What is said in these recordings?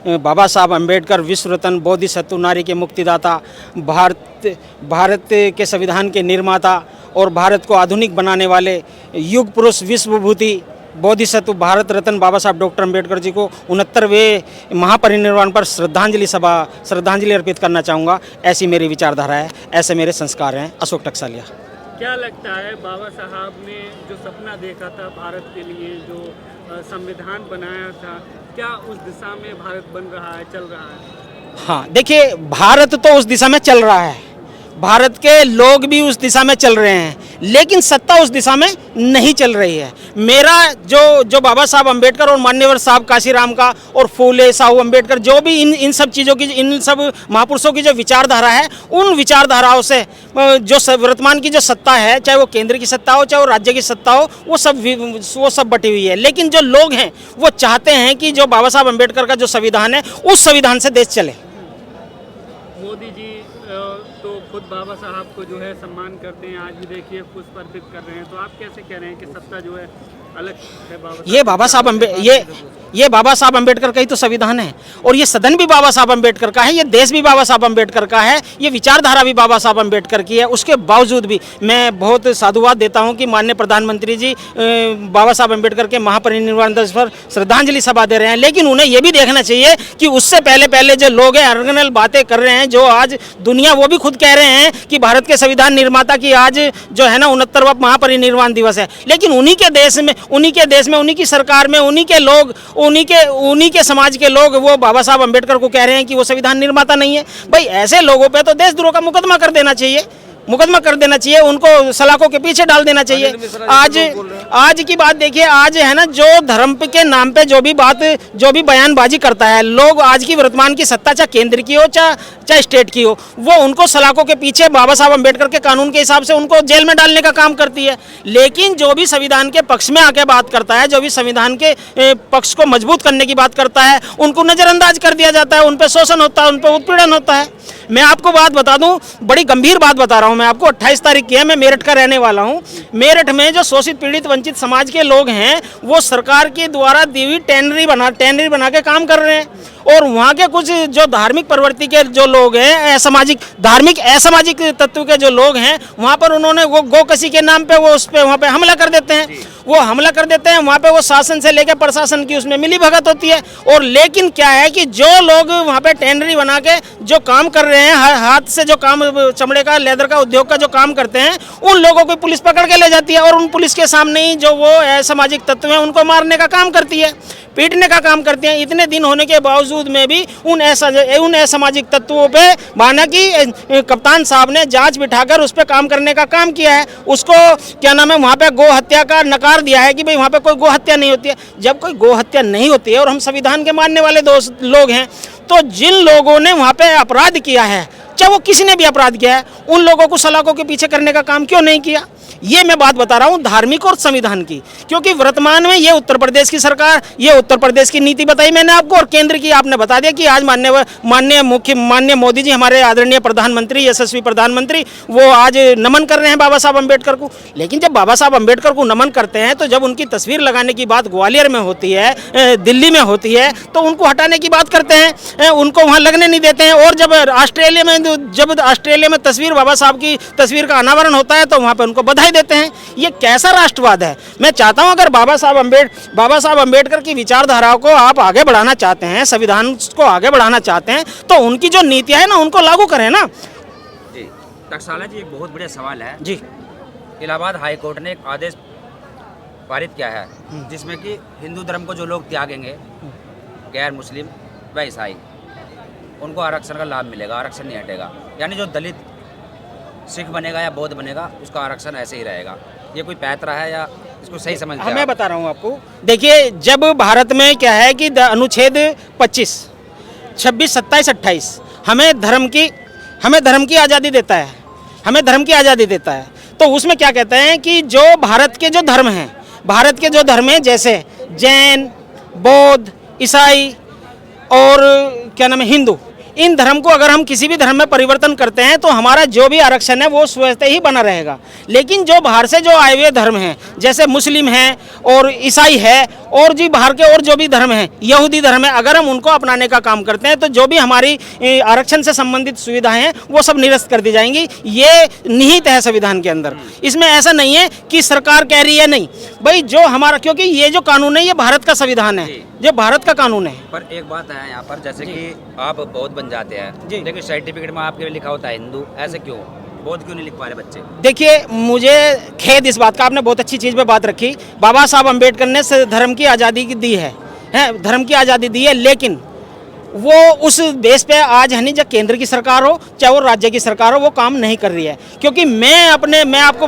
बाबा साहब अम्बेडकर विश्व रत्न बोधिसत्व नारी के मुक्तिदाता, भारत के संविधान के निर्माता और भारत को आधुनिक बनाने वाले युग पुरुष विश्व विभूति बोधिसत्व भारत रत्न बाबा साहब डॉक्टर अम्बेडकर जी को 69वें महापरिनिर्वाण पर श्रद्धांजलि अर्पित करना चाहूँगा। ऐसी मेरी विचारधारा है, ऐसे मेरे संस्कार हैं। अशोक टकसालिया। क्या लगता है बाबा साहब ने जो सपना देखा था भारत के लिए, जो संविधान बनाया था, क्या उस दिशा में भारत बन रहा है, चल रहा है? हाँ, देखिए, भारत तो उस दिशा में चल रहा है, भारत के लोग भी उस दिशा में चल रहे हैं, लेकिन सत्ता उस दिशा में नहीं चल रही है। मेरा जो बाबा साहब अम्बेडकर और मान्यवर साहब काशीराम का और फूले साहू अम्बेडकर, जो भी इन सब चीज़ों की, इन सब महापुरुषों की जो विचारधारा है, उन विचारधाराओं से जो वर्तमान की जो सत्ता है, चाहे वो केंद्र की सत्ता हो, चाहे वो राज्य की सत्ता हो, वो सब बटी हुई है। लेकिन जो लोग हैं वो चाहते हैं कि जो बाबा साहब अम्बेडकर का जो संविधान है, उस संविधान से देश चले। मोदी जी तो खुद बाबा साहब को जो है सम्मान करते हैं, आज भी देखिए पुष्प अर्पित कर रहे हैं, तो आप कैसे कह रहे हैं कि सत्ता जो है अलग है? ये बाबा साहब अम्बेडकर का ही तो संविधान है, और ये सदन भी बाबा साहब अम्बेडकर का है, ये देश भी बाबा साहब अम्बेडकर का है, ये विचारधारा भी बाबा साहब अम्बेडकर की है। उसके बावजूद भी मैं बहुत साधुवाद देता हूं कि माननीय प्रधानमंत्री जी बाबा साहब अम्बेडकर के महापरिनिर्वाण दिवस पर श्रद्धांजलि सभा दे रहे हैं। लेकिन उन्हें ये भी देखना चाहिए कि उससे पहले जो लोग हैं अर्गनल बातें कर रहे हैं, जो आज दुनिया, वो भी खुद कह रहे हैं कि भारत के संविधान निर्माता की आज जो है ना 69वां महापरिनिर्वाण दिवस है। लेकिन उन्हीं के देश में, उन्हीं की सरकार में, उन्हीं के लोग, उन्हीं के समाज के लोग वो बाबा साहब अम्बेडकर को कह रहे हैं कि वो संविधान निर्माता नहीं है। भाई, ऐसे लोगों पे तो देशद्रोह का मुकदमा कर देना चाहिए, उनको सलाखों के पीछे डाल देना चाहिए। आज की बात देखिए, आज है ना, जो धर्म के नाम पे जो भी बयानबाजी करता है, लोग आज की वर्तमान की सत्ता, चाहे केंद्र की हो चाहे स्टेट की हो, वो उनको सलाखों के पीछे बाबा साहब अम्बेडकर के कानून के हिसाब से उनको जेल में डालने का काम करती है। लेकिन जो भी संविधान के पक्ष में आके बात करता है, जो भी संविधान के पक्ष को मजबूत करने की बात करता है, उनको नजरअंदाज कर दिया जाता है, उन पर शोषण होता है, उन पर उत्पीड़न होता है। मैं आपको बात बता दूं, बड़ी गंभीर बात बता रहा हूं मैं आपको। 28 तारीख की है, मैं मेरठ का रहने वाला हूं। मेरठ में जो शोषित, पीड़ित, वंचित समाज के लोग हैं, वो सरकार के द्वारा दी हुई टेनरी बना के काम कर रहे हैं। और वहाँ के कुछ जो धार्मिक प्रवृत्ति के जो लोग हैं, असामाजिक तत्व के जो लोग हैं, वहाँ पर उन्होंने गोकशी के नाम पे वो उस पे वहाँ पे हमला कर देते हैं। वहाँ पे वो शासन से लेकर प्रशासन की उसमें मिली भगत होती है। और लेकिन क्या है कि जो लोग वहाँ पे टेनरी बना के जो काम कर रहे हैं, हाथ से जो काम, चमड़े का, लेदर का उद्योग का जो काम करते हैं, उन लोगों को पुलिस पकड़ के ले जाती है और उन पुलिस के सामने ही जो वो असामाजिक तत्व हैं उनको मारने का काम करती है, पीटने का काम करते हैं। इतने दिन होने के बावजूद में भी उन असामाजिक तत्वों पे माना कि कप्तान साहब ने जांच बिठाकर उस पर काम करने का काम किया है। उसको क्या नाम है, वहाँ पे गो हत्या का नकार दिया है कि भाई वहाँ पे कोई गो हत्या नहीं होती है। जब कोई गो हत्या नहीं होती है और हम संविधान के मानने वाले लोग हैं, तो जिन लोगों ने वहाँ पे अपराध किया है, चाहे वो किसी ने भी अपराध किया है, उन लोगों को सलाखों के पीछे करने का काम क्यों नहीं किया? ये मैं बात बता रहा हूँ धार्मिक और संविधान की, क्योंकि वर्तमान में ये उत्तर प्रदेश की सरकार, ये उत्तर प्रदेश की नीति बताई मैंने आपको, और केंद्र की आपने बता दिया कि आज माननीय मोदी जी, हमारे आदरणीय प्रधानमंत्री, यशस्वी प्रधानमंत्री, वो आज नमन कर रहे हैं बाबा साहब अम्बेडकर को। लेकिन जब बाबा साहब अम्बेडकर को नमन करते हैं, तो जब उनकी तस्वीर लगाने की बात ग्वालियर में होती है, दिल्ली में होती है, तो उनको हटाने की बात करते हैं, उनको वहाँ लगने नहीं देते हैं। और जब ऑस्ट्रेलिया में तस्वीर, बाबा साहब की तस्वीर का अनावरण होता है, तो वहाँ पर उनको बधाई देते हैं। ये कैसा राष्ट्रवाद है? मैं चाहता हूं, अगर बाबा साहब अम्बेडकर की विचारधाराओं को आप आगे बढ़ाना चाहते हैं, संविधान को आगे बढ़ाना चाहते हैं, तो उनकी जो नीतियां है ना, उनको लागू करें ना। जी टकसाला जी, एक बहुत बड़ा सवाल है जी। इलाहाबाद हाई कोर्ट ने एक आदेश पारित किया है, जिसमें कि हिंदू धर्म को जो लोग त्यागेंगे, गैर मुस्लिम व ईसाई, उनको आरक्षण का लाभ मिलेगा, आरक्षण नहीं हटेगा। यानी जो दलित सिख बनेगा या बौद्ध बनेगा, उसका आरक्षण ऐसे ही रहेगा। ये कोई पैतरा है या इसको सही समझते हैं? मैं बता रहा हूँ आपको। देखिए, जब भारत में क्या है कि अनुच्छेद 25, 26, 27, 28 हमें धर्म की आज़ादी देता है, तो उसमें क्या कहते हैं कि जो भारत के जो धर्म हैं, जैसे जैन, बौद्ध, ईसाई और क्या नाम है, हिंदू, इन धर्म को अगर हम किसी भी धर्म में परिवर्तन करते हैं तो हमारा जो भी आरक्षण है वो स्वतः ही बना रहेगा। लेकिन जो बाहर से जो आए हुए धर्म हैं, जैसे मुस्लिम हैं और ईसाई है और जी बाहर के और जो भी धर्म हैं, यहूदी धर्म है, अगर हम उनको अपनाने का काम करते हैं तो जो भी हमारी आरक्षण से संबंधित सुविधाएं हैं वो सब निरस्त कर दी जाएंगी। ये निहित है संविधान के अंदर। इसमें ऐसा नहीं है कि सरकार कह रही है नहीं भाई, जो हमारा, क्योंकि ये जो कानून है ये भारत का संविधान है, जो भारत का कानून है। पर एक बात है यहाँ पर, जैसे कि आप बौद्ध बन जाते हैं लेकिन सर्टिफिकेट में आपके लिए लिखा होता है हिंदू, ऐसे क्यों? बौद्ध क्यों नहीं लिख पा रहे बच्चे? देखिए, मुझे खेद इस बात का, आपने बहुत अच्छी चीज़ पे बात रखी। बाबा साहब अम्बेडकर ने धर्म की आज़ादी दी है, धर्म की आज़ादी दी है, लेकिन वो उस बेस पे आज है नहीं, जब केंद्र की सरकार हो चाहे वो राज्य की सरकार हो, वो काम नहीं कर रही है। क्योंकि मैं आपको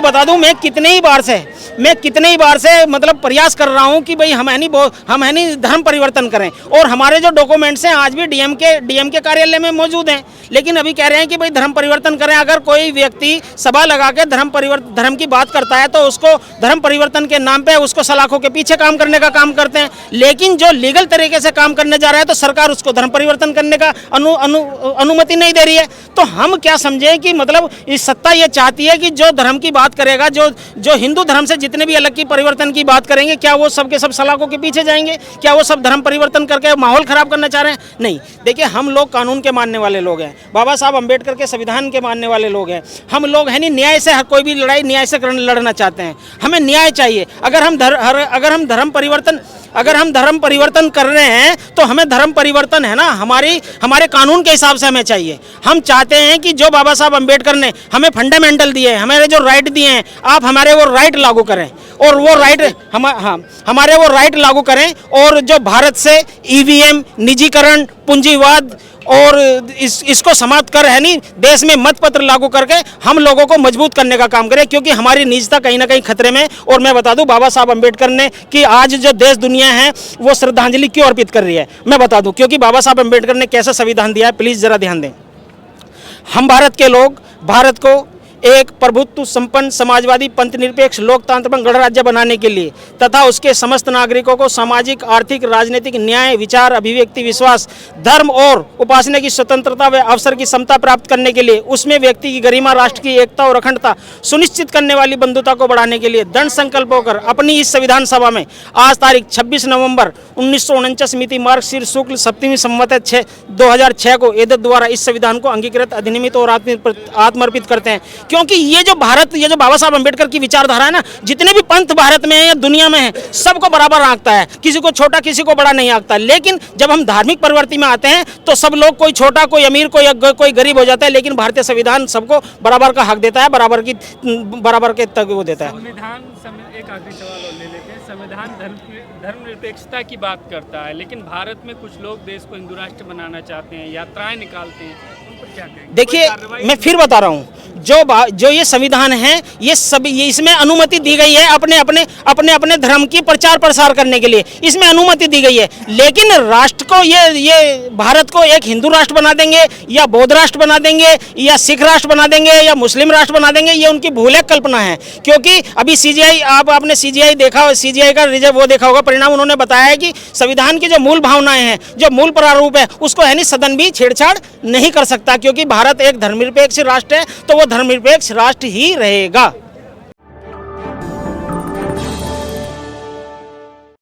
बता दूं मैं कितने ही बार से मतलब प्रयास कर रहा हूं कि भाई हम है नहीं धर्म परिवर्तन करें, और हमारे जो डॉक्यूमेंट्स हैं आज भी डीएम के कार्यालय में मौजूद हैं, लेकिन अभी कह रहे हैं कि भाई धर्म परिवर्तन करें। अगर कोई व्यक्ति सभा लगा के धर्म की बात करता है तो उसको धर्म परिवर्तन के नाम पे उसको सलाखों के पीछे काम करने का काम करते हैं, लेकिन जो लीगल तरीके से काम करने जा रहा है तो सरकार उसको धर्म परिवर्तन करने का अनुमति नहीं दे रही है। तो हम क्या समझें कि मतलब इस सत्ता ये चाहती है कि जो धर्म की बात करेगा, जो हिंदू धर्म से जितने भी अलग की परिवर्तन की बात करेंगे, क्या वो सब के सब सलाखों के पीछे जाएंगे? क्या वो सब धर्म परिवर्तन करके माहौल खराब करना चाह रहे हैं? नहीं। देखिए, हम लोग कानून के मानने वाले लोग हैं, बाबा साहब अम्बेडकर के संविधान के मानने वाले लोग हैं। हम लोग है नहीं न्याय से, हर कोई भी लड़ाई न्याय से लड़ना चाहते हैं। हमें न्याय चाहिए। अगर हम धर्म परिवर्तन कर रहे हैं तो हमें धर्म परिवर्तन है ना हमारे कानून के हिसाब से हमें चाहिए। हम चाहते हैं कि जो बाबा साहब अम्बेडकर ने हमें फंडामेंटल दिए हैं, हमारे जो राइट दिए हैं, आप हमारे वो राइट लागू करें, और वो राइट हमारे वो राइट लागू करें। और जो भारत से ईवीएम, निजीकरण, पूंजीवाद और इसको समाप्त कर है नहीं, देश में मत पत्र लागू करके हम लोगों को मजबूत करने का काम करें, क्योंकि हमारी निजता कहीं ना कहीं खतरे में। और मैं बता दूं, बाबा साहब अम्बेडकर ने कि आज जो देश दुनिया है वो श्रद्धांजलि क्यों अर्पित कर रही है, मैं बता दूं, क्योंकि बाबा साहब अम्बेडकर ने कैसा संविधान दिया है, प्लीज़ ज़रा ध्यान दें। हम भारत के लोग भारत को एक प्रभुत्व संपन्न समाजवादी पंथ निरपेक्ष लोकतंत्र में गणराज्य बनाने के लिए तथा उसके समस्त नागरिकों को सामाजिक, आर्थिक, राजनीतिक न्याय, विचार, अभिव्यक्ति, विश्वास, धर्म और उपासना की स्वतंत्रता व अवसर की समता प्राप्त करने के लिए, उसमें व्यक्ति की गरिमा, राष्ट्र की एकता और अखंडता सुनिश्चित करने वाली बंधुता को बढ़ाने के लिए दृढ़ संकल्प होकर अपनी इस संविधान सभा में आज तारीख 26 नवंबर 1949 मिति मार्गशीर शुक्ल सप्तमी संवत 2006 को एदत द्वारा इस संविधान को अंगीकृत, अधिनियमित और आत्मर्पित करते हैं। क्योंकि ये जो बाबा साहब अम्बेडकर की विचारधारा है ना, जितने भी पंथ भारत में है या दुनिया में है, सबको बराबर आंकता है, किसी को छोटा किसी को बड़ा नहीं आंकता। लेकिन जब हम धार्मिक प्रवृत्ति में आते हैं तो सब लोग, कोई छोटा, कोई अमीर, कोई गरीब हो जाता है, लेकिन भारतीय संविधान सबको बराबर का हक देता है, बराबर के तक वो देता है। एक आखिरी सवाल और ले लेते हैं। संविधान धर्मनिरपेक्षता की बात करता है, लेकिन भारत में कुछ लोग देश को हिंदू राष्ट्र बनाना चाहते हैं, यात्राएं निकालते हैं, उन पर क्या कहेंगे? देखिए, मैं फिर बता रहा हूँ, जो ये संविधान है, ये इसमें अनुमति दी गई है अपने धर्म की प्रचार प्रसार करने के लिए, इसमें अनुमति दी गई है। लेकिन राष्ट्र को ये भारत को एक हिंदू राष्ट्र बना देंगे या बौद्ध राष्ट्र बना देंगे या सिख राष्ट्र बना देंगे या मुस्लिम राष्ट्र बना देंगे, ये उनकी भूल है, कल्पना है। क्योंकि अभी सीजीआई, आपने सीजीआई देखा, सीजीआई का रिजल्ट वो देखा होगा, परिणाम उन्होंने बताया है कि संविधान की जो मूल भावनाएं हैं, जो मूल प्रारूप है, उसको है नहीं सदन भी छेड़छाड़ नहीं कर सकता, क्योंकि भारत एक धर्मनिरपेक्ष राष्ट्र है, तो वो धर्मनिरपेक्ष राष्ट्र ही रहेगा।